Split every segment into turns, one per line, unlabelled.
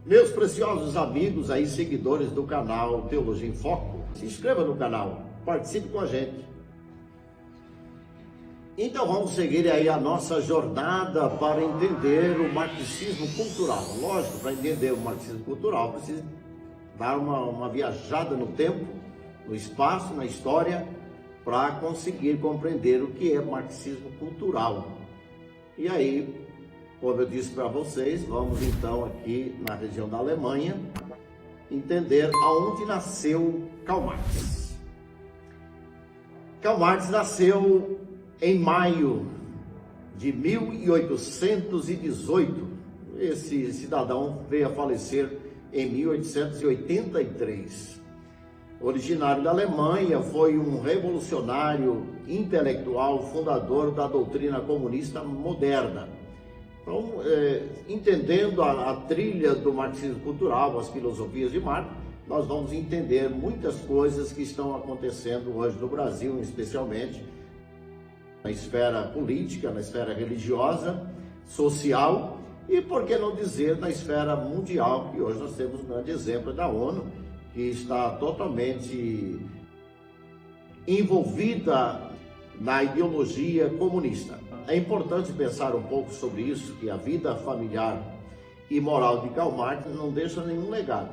Meus preciosos amigos aí, seguidores do canal Teologia em Foco, se inscreva no canal, participe com a gente. Então vamos seguir aí a nossa jornada para entender o marxismo cultural. Lógico, para entender o marxismo cultural, precisa dar uma viajada no tempo, no espaço, na história, para conseguir compreender o que é marxismo cultural. E aí, como eu disse para vocês, vamos então aqui na região da Alemanha entender aonde nasceu Karl Marx. Karl Marx nasceu em maio de 1818. Esse cidadão veio a falecer em 1883. Originário da Alemanha, foi um revolucionário intelectual, fundador da doutrina comunista moderna. Então, entendendo a trilha do marxismo cultural, as filosofias de Marx, nós vamos entender muitas coisas que estão acontecendo hoje no Brasil, especialmente na esfera política, na esfera religiosa, social e, por que não dizer, na esfera mundial, que hoje nós temos um grande exemplo da ONU, que está totalmente envolvida na ideologia comunista. É importante pensar um pouco sobre isso, que a vida familiar e moral de Karl Marx não deixa nenhum legado.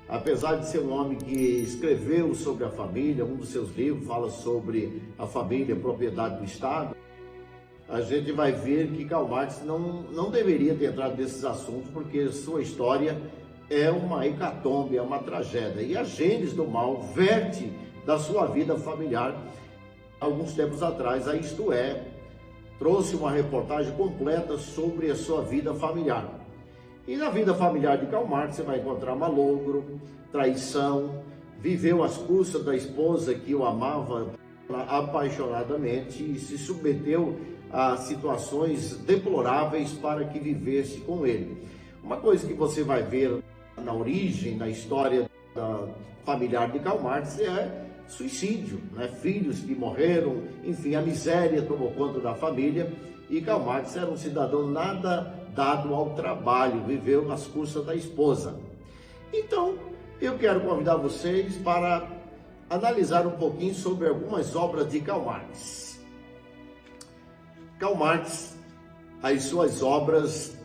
Apesar de ser um homem que escreveu sobre a família, um dos seus livros fala sobre a família, propriedade do Estado, a gente vai ver que Karl Marx não deveria ter entrado nesses assuntos, porque sua história é uma hecatombe, é uma tragédia. E a gênese do mal verte da sua vida familiar. Alguns tempos atrás, a Isto É trouxe uma reportagem completa sobre a sua vida familiar. E na vida familiar de Karl Marx você vai encontrar malogro, traição, viveu às custas da esposa que o amava apaixonadamente e se submeteu a situações deploráveis para que vivesse com ele. Uma coisa que você vai ver na origem, na história familiar de Karl Marx é suicídio, né? Filhos que morreram, enfim, a miséria tomou conta da família e Karl Marx era um cidadão nada dado ao trabalho, viveu nas custas da esposa. Então, eu quero convidar vocês para analisar um pouquinho sobre algumas obras de Karl Marx. Karl Marx, as suas obras,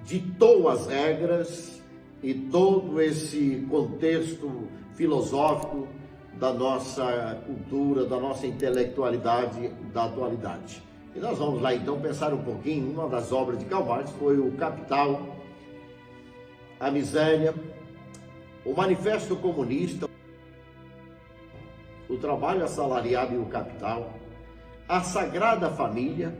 ditou as regras e todo esse contexto filosófico da nossa cultura, da nossa intelectualidade da atualidade. E nós vamos lá então pensar um pouquinho. Uma das obras de Karl Marx foi o Capital, a Miséria, o Manifesto Comunista, o Trabalho Assalariado e o Capital, a Sagrada Família,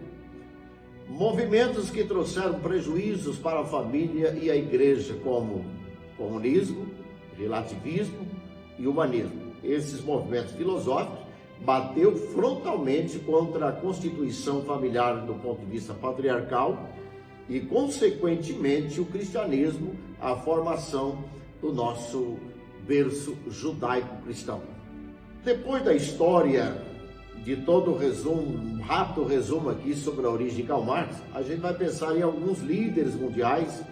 movimentos que trouxeram prejuízos para a família e a igreja, como comunismo, relativismo e humanismo. Esses movimentos filosóficos bateu frontalmente contra a constituição familiar do ponto de vista patriarcal e, consequentemente, o cristianismo, a formação do nosso berço judaico-cristão. Depois da história de todo o resumo, um rápido resumo aqui sobre a origem de Karl Marx, a gente vai pensar em alguns líderes mundiais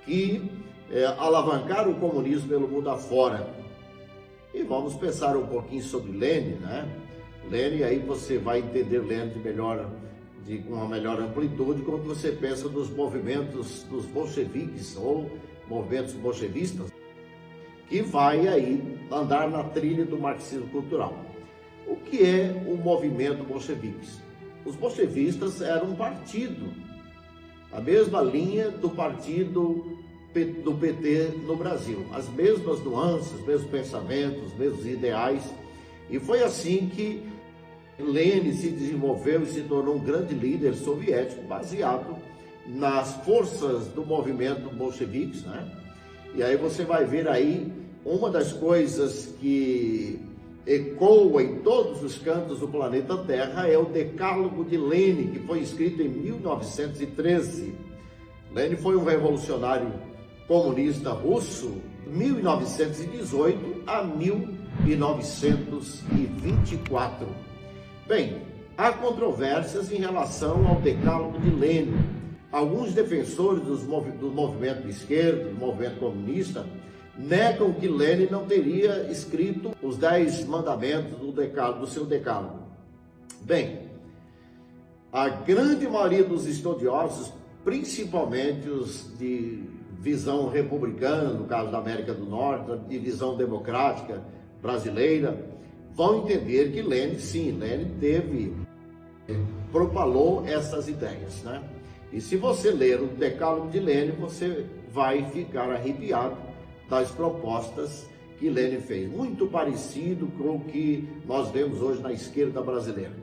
que alavancaram o comunismo pelo mundo afora. E vamos pensar um pouquinho sobre Lenin, né? Lenin, aí você vai entender Lenin com uma melhor amplitude quando você pensa nos movimentos dos bolcheviques ou movimentos bolchevistas, que vai aí andar na trilha do marxismo cultural. O que é o movimento bolcheviques? Os bolchevistas eram um partido, a mesma linha do partido do PT no Brasil, as mesmas nuances, os mesmos pensamentos, os mesmos ideais, e foi assim que Lenin se desenvolveu e se tornou um grande líder soviético baseado nas forças do movimento bolcheviques, né? E aí você vai ver aí uma das coisas que ecoa em todos os cantos do planeta Terra é o Decálogo de Lenin, que foi escrito em 1913. Lenin foi um revolucionário comunista russo, 1918 a 1924. Bem, há controvérsias em relação ao Decálogo de Lenin. Alguns defensores do movimento de esquerda, do movimento comunista, negam que Lenin não teria escrito os 10 mandamentos do seu decálogo. Bem, a grande maioria dos estudiosos, principalmente os de visão republicana, no caso da América do Norte, de visão democrática brasileira, vão entender que Lenin, sim, Lenin propalou essas ideias, né? E se você ler o Decálogo de Lenin, você vai ficar arrepiado das propostas que Lenin fez. Muito parecido com o que nós vemos hoje na esquerda brasileira.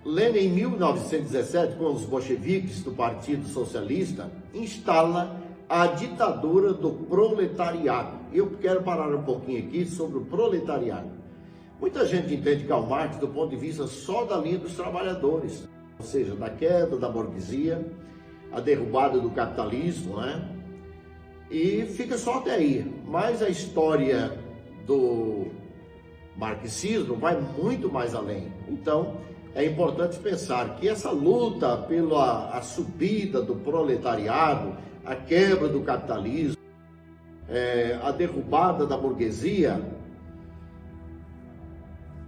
Lenin, em 1917, com os bolcheviques do Partido Socialista, instala a ditadura do proletariado. Eu quero parar um pouquinho aqui sobre o proletariado. Muita gente entende Karl Marx do ponto de vista só da linha dos trabalhadores, ou seja, da queda da burguesia, a derrubada do capitalismo, né? E fica só até aí. Mas a história do marxismo vai muito mais além. Então, é importante pensar que essa luta pela subida do proletariado, a quebra do capitalismo, a derrubada da burguesia,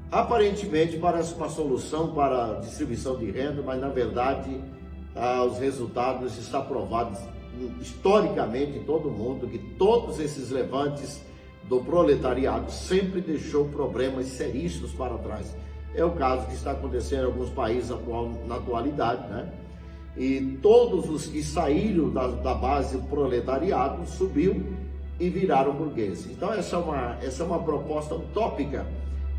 aparentemente parece uma solução para a distribuição de renda, mas na verdade os resultados estão provados historicamente em todo o mundo, que todos esses levantes do proletariado sempre deixou problemas seríssimos para trás. É o caso que está acontecendo em alguns países na atualidade, né? E todos os que saíram da base do proletariado subiu e viraram burgueses. Então essa é uma proposta utópica.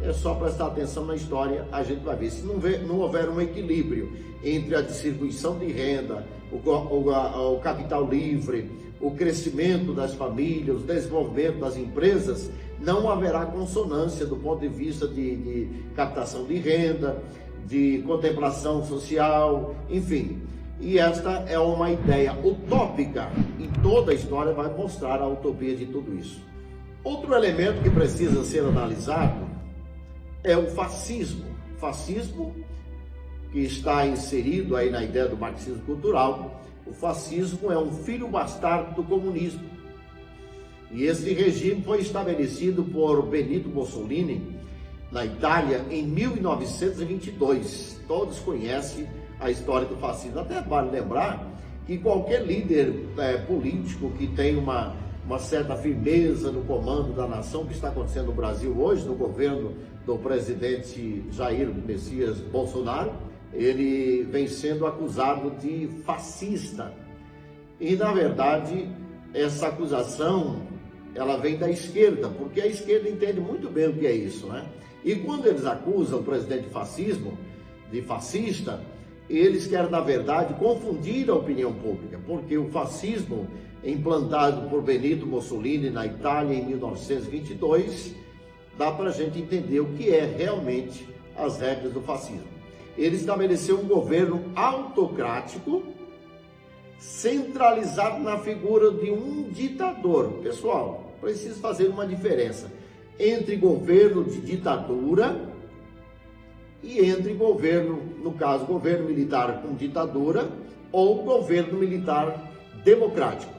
É só prestar atenção na história, a gente vai ver. Se não houver um equilíbrio entre a distribuição de renda, o capital livre, o crescimento das famílias, o desenvolvimento das empresas, não haverá consonância do ponto de vista de captação de renda, de contemplação social, enfim. E esta é uma ideia utópica, e toda a história vai mostrar a utopia de tudo isso. Outro elemento que precisa ser analisado é o fascismo. Fascismo que está inserido aí na ideia do marxismo cultural. O fascismo é um filho bastardo do comunismo. E esse regime foi estabelecido por Benito Mussolini na Itália em 1922. Todos conhecem a história do fascismo. Até vale lembrar que qualquer líder político que tem uma certa firmeza no comando da nação, que está acontecendo no Brasil hoje, no governo do presidente Jair Messias Bolsonaro, ele vem sendo acusado de fascista. E, na verdade, essa acusação, ela vem da esquerda, porque a esquerda entende muito bem o que é isso, né? E quando eles acusam o presidente de fascista, eles querem, na verdade, confundir a opinião pública, porque o fascismo implantado por Benito Mussolini na Itália em 1922, dá para a gente entender o que é realmente as regras do fascismo. Ele estabeleceu um governo autocrático, centralizado na figura de um ditador. Pessoal, preciso fazer uma diferença entre governo de ditadura e entre governo, no caso, governo militar com ditadura ou governo militar democrático.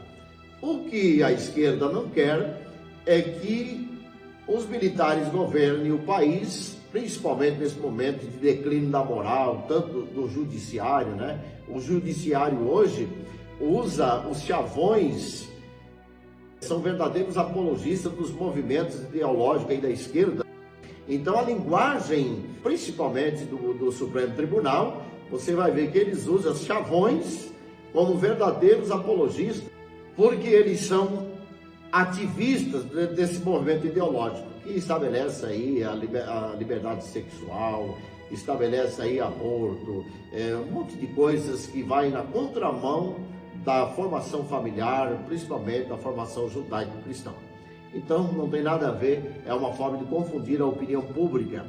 O que a esquerda não quer é que os militares governem o país, principalmente nesse momento de declínio da moral, tanto do judiciário, né? O judiciário hoje usa os chavões, são verdadeiros apologistas dos movimentos ideológicos aí da esquerda. Então a linguagem, principalmente do Supremo Tribunal, você vai ver que eles usam os chavões como verdadeiros apologistas, porque eles são ativistas desse movimento ideológico, que estabelece aí a liberdade sexual, estabelece aí aborto, um monte de coisas que vai na contramão da formação familiar, principalmente da formação judaico-cristã. Então não tem nada a ver, é uma forma de confundir a opinião pública.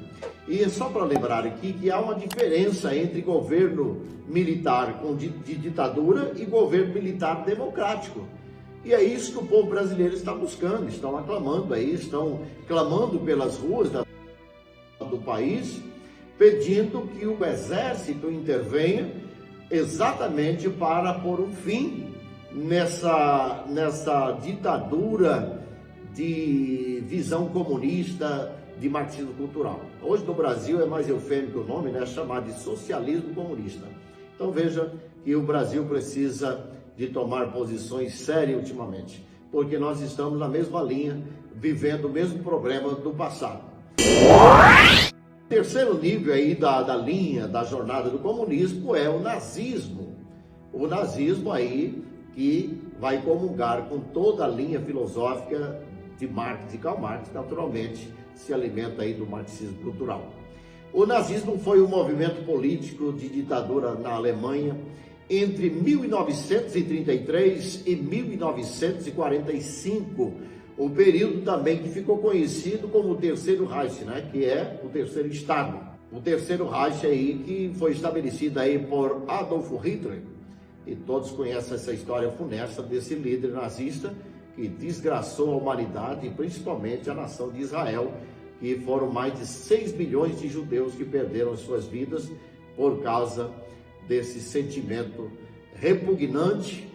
E só para lembrar aqui que há uma diferença entre governo militar de ditadura e governo militar democrático. E é isso que o povo brasileiro está buscando, estão aclamando aí, estão clamando pelas ruas do país, pedindo que o exército intervenha exatamente para pôr um fim nessa ditadura de visão comunista, de marxismo cultural. Hoje no Brasil é mais eufêmico o nome, né? É chamado de socialismo comunista. Então veja que o Brasil precisa de tomar posições sérias ultimamente, porque nós estamos na mesma linha, vivendo o mesmo problema do passado. O terceiro nível aí da linha, da jornada do comunismo é o nazismo. O nazismo aí que vai comungar com toda a linha filosófica de Marx e Karl Marx, naturalmente se alimenta aí do marxismo cultural. O nazismo foi um movimento político de ditadura na Alemanha entre 1933 e 1945, o período também que ficou conhecido como o Terceiro Reich, né? Que é o Terceiro Estado. O Terceiro Reich aí que foi estabelecido aí por Adolf Hitler, e todos conhecem essa história funesta desse líder nazista que desgraçou a humanidade e principalmente a nação de Israel, que foram mais de 6 milhões de judeus que perderam suas vidas por causa desse sentimento repugnante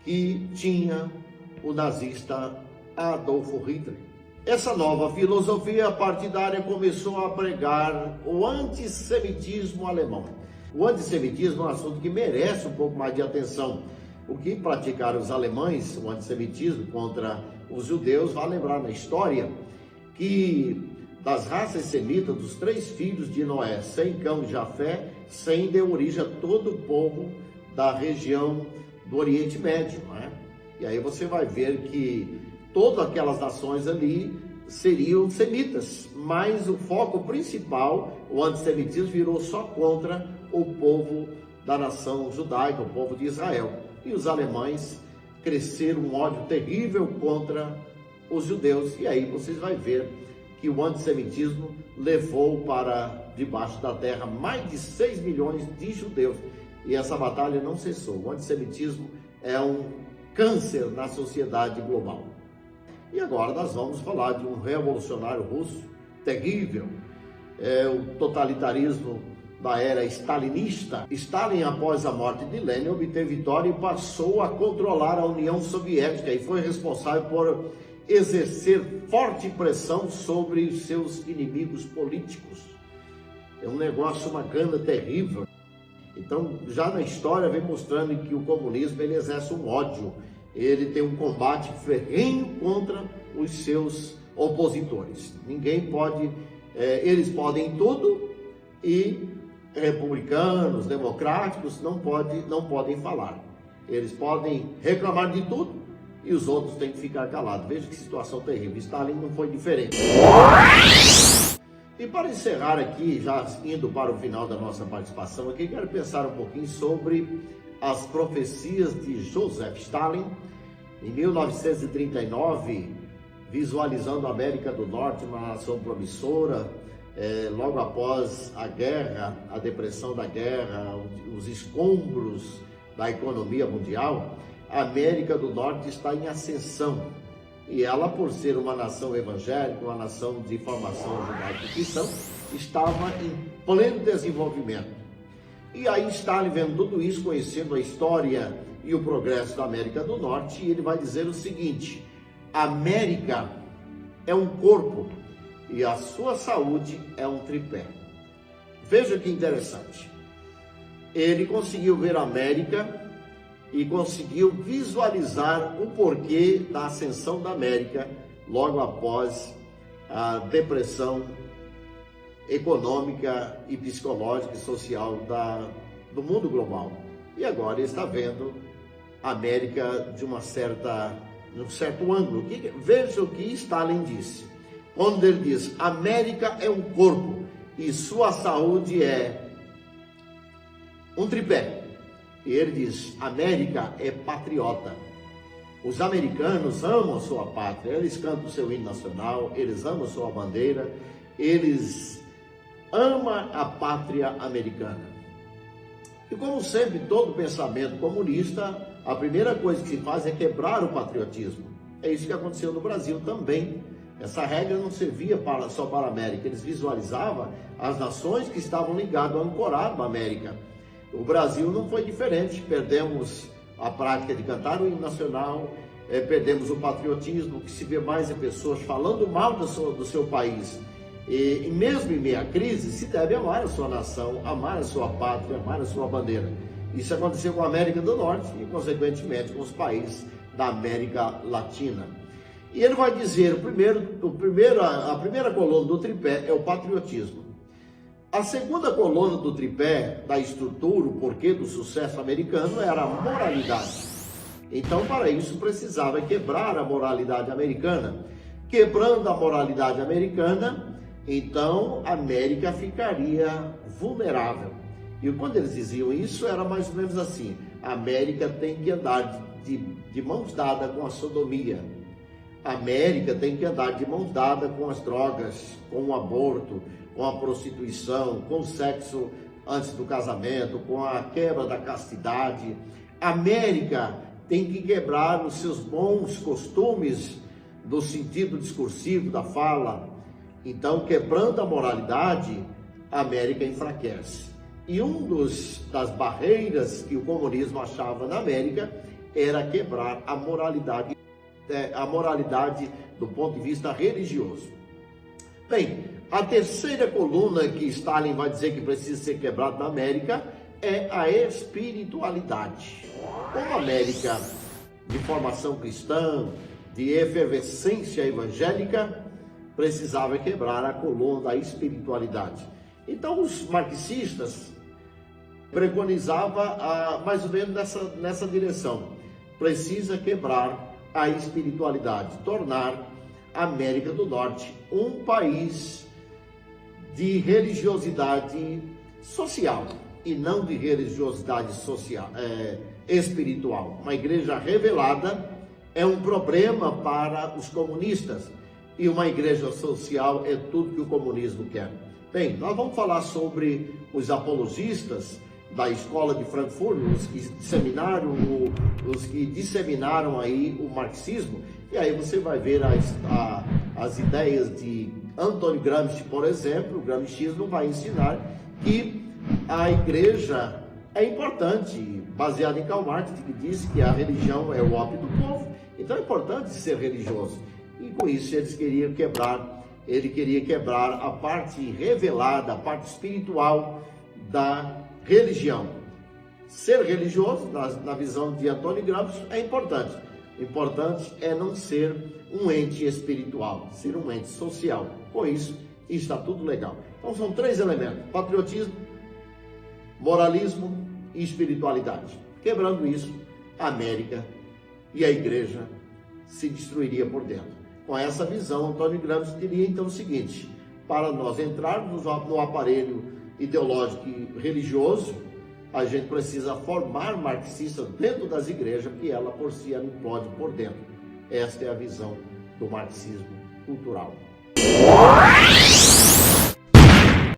que tinha o nazista Adolf Hitler. Essa nova filosofia partidária começou a pregar o antissemitismo alemão. O antissemitismo é um assunto que merece um pouco mais de atenção. O que praticaram os alemães, o antissemitismo contra os judeus, vai lembrar na história que das raças semitas, dos 3 filhos de Noé, Sem, Cão e Jafé, Sem deu origem a todo o povo da região do Oriente Médio, não é? E aí você vai ver que todas aquelas nações ali seriam semitas, mas o foco principal, o antissemitismo, virou só contra o povo da nação judaica, o povo de Israel. E os alemães cresceram um ódio terrível contra os judeus. E aí vocês vão ver que o antissemitismo levou para debaixo da terra mais de 6 milhões de judeus. E essa batalha não cessou. O antissemitismo é um câncer na sociedade global. E agora nós vamos falar de um revolucionário russo terrível, o totalitarismo da era stalinista. Stalin, após a morte de Lenin, obteve vitória e passou a controlar a União Soviética e foi responsável por exercer forte pressão sobre os seus inimigos políticos. É um negócio, uma gana terrível. Então, já na história vem mostrando que o comunismo ele exerce um ódio, ele tem um combate ferrenho contra os seus opositores. Ninguém pode, eles podem tudo e republicanos, democráticos não podem falar. Eles podem reclamar de tudo e os outros têm que ficar calados. Veja que situação terrível. Stalin não foi diferente. E para encerrar aqui, já indo para o final da nossa participação aqui, quero pensar um pouquinho sobre as profecias de Joseph Stalin. Em 1939, visualizando a América do Norte, uma nação promissora, logo após a guerra, a depressão da guerra, os escombros da economia mundial, a América do Norte está em ascensão. E ela, por ser uma nação evangélica, uma nação de formação judaico-cristã, estava em pleno desenvolvimento. E aí Stalin, vendo tudo isso, conhecendo a história e o progresso da América do Norte, ele vai dizer o seguinte: a América é um corpo e a sua saúde é um tripé. Veja que interessante. Ele conseguiu ver a América e conseguiu visualizar o porquê da ascensão da América logo após a depressão econômica e psicológica e social do mundo global. E agora ele está vendo a América de um certo ângulo. Veja o que Stalin disse. Quando ele diz, América é um corpo e sua saúde é um tripé. E ele diz, América é patriota. Os americanos amam a sua pátria, eles cantam o seu hino nacional, eles amam a sua bandeira, eles amam a pátria americana. E como sempre, todo pensamento comunista, a primeira coisa que se faz é quebrar o patriotismo. É isso que aconteceu no Brasil também. Essa regra não servia só para a América, eles visualizavam as nações que estavam ligadas ao ancorado à América. O Brasil não foi diferente, perdemos a prática de cantar o hino nacional, perdemos o patriotismo, que se vê mais em pessoas falando mal do seu país. E mesmo em meio à crise, se deve amar a sua nação, amar a sua pátria, amar a sua bandeira. Isso aconteceu com a América do Norte e, consequentemente, com os países da América Latina. E ele vai dizer, a primeira coluna do tripé é o patriotismo. A segunda coluna do tripé, da estrutura, o porquê do sucesso americano, era a moralidade. Então, para isso, precisava quebrar a moralidade americana. Quebrando a moralidade americana, então a América ficaria vulnerável. E quando eles diziam isso, era mais ou menos assim: a América tem que andar de mãos dadas com a sodomia. A América tem que andar de mãos dadas com as drogas, com o aborto, com a prostituição, com o sexo antes do casamento, com a quebra da castidade. A América tem que quebrar os seus bons costumes do sentido discursivo da fala. Então, quebrando a moralidade, a América enfraquece. E das barreiras que o comunismo achava na América era quebrar a moralidade do ponto de vista religioso. Bem, a terceira coluna que Stalin vai dizer que precisa ser quebrada na América é a espiritualidade. Como a América de formação cristã, de efervescência evangélica, precisava quebrar a coluna da espiritualidade. Então os marxistas preconizavam mais ou menos nessa direção. Precisa quebrar a espiritualidade, tornar a América do Norte um país de religiosidade social e não de religiosidade espiritual. Uma igreja revelada é um problema para os comunistas e uma igreja social é tudo que o comunismo quer. Bem, nós vamos falar sobre os apologistas da escola de Frankfurt, os que disseminaram aí o marxismo, e aí você vai ver as ideias de Antônio Gramsci, por exemplo. O gramscismo vai ensinar que a igreja é importante, baseado em Karl Marx, que diz que a religião é o ópio do povo. Então é importante ser religioso. E com isso ele queria quebrar a parte revelada, a parte espiritual da religião. Ser religioso, na visão de Antônio Gramsci, é importante. O importante é não ser um ente espiritual, ser um ente social. Com isso, está tudo legal. Então são 3 elementos: patriotismo, moralismo e espiritualidade. Quebrando isso, a América e a igreja se destruiria por dentro. Com essa visão, Antônio Gramsci diria então o seguinte: para nós entrarmos no aparelho ideológico e religioso, a gente precisa formar marxistas dentro das igrejas, que ela por si implode por dentro. Esta é a visão do marxismo cultural.